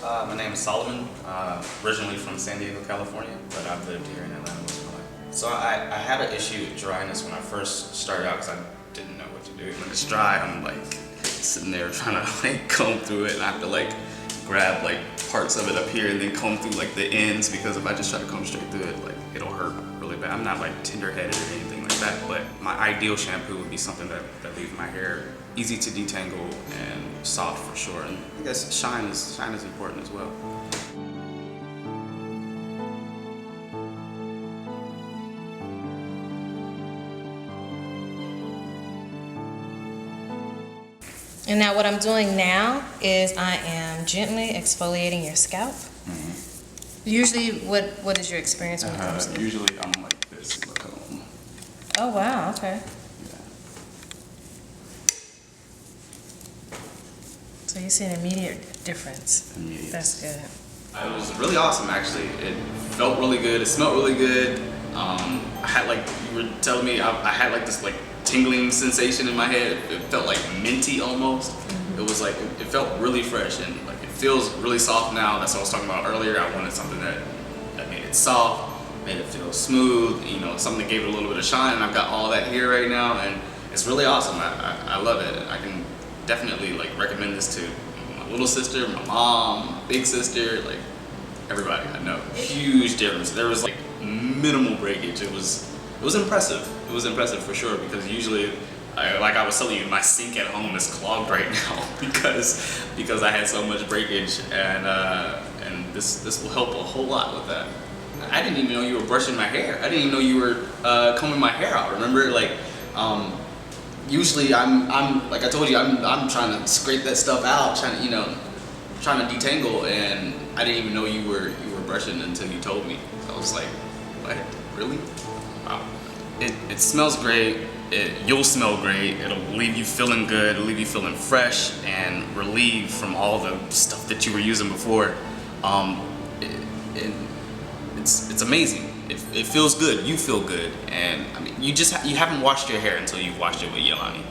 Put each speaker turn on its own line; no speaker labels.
My name is Solomon, originally from San Diego, California, but I've lived here in Atlanta most of my life. So I had an issue with dryness when I first started out because I didn't know what to do. When it's dry, I'm like sitting there trying to like comb through it, and I have to like grab like parts of it up here and then comb through like the ends, because if I just try to comb straight through it, like it'll hurt really bad. I'm not like tender-headed or anything like that, but my ideal shampoo would be something that leaves my hair easy to detangle and soft for sure. And I guess shine is important as well.
And now what I'm doing now is I am gently exfoliating your scalp. Usually, what is your experience when it comes to
Usually I'm like this with a comb.
Oh wow, okay.
Yeah.
So you see an immediate difference.
Immediate.
That's good.
It was really awesome, actually. It felt really good. It smelled really good. I had like, you were telling me, I had like this like tingling sensation in my head. It felt like minty almost. It was like, it felt really fresh, and like it feels really soft now. That's what I was talking about earlier. I wanted something that made it soft, made it feel smooth, you know, something that gave it a little bit of shine, and I've got all that here right now, and it's really awesome. I love it. I can definitely like recommend this to my little sister, my mom, my big sister, like everybody I know. Huge difference. There was like minimal breakage. It was impressive. It was impressive for sure, because usually, like I was telling you, my sink at home is clogged right now because I had so much breakage, and this will help a whole lot with that. I didn't even know you were brushing my hair. I didn't even know you were combing my hair out. Remember, like usually I'm like I told you, I'm trying to scrape that stuff out, trying to detangle, and I didn't even know you were brushing until you told me. I was like, what? Really? Wow. It smells great. You'll smell great. It'll leave you feeling good. It'll leave you feeling fresh and relieved from all the stuff that you were using before. It's amazing. It feels good. You feel good, and I mean, you haven't washed your hair until you've washed it with Yolani.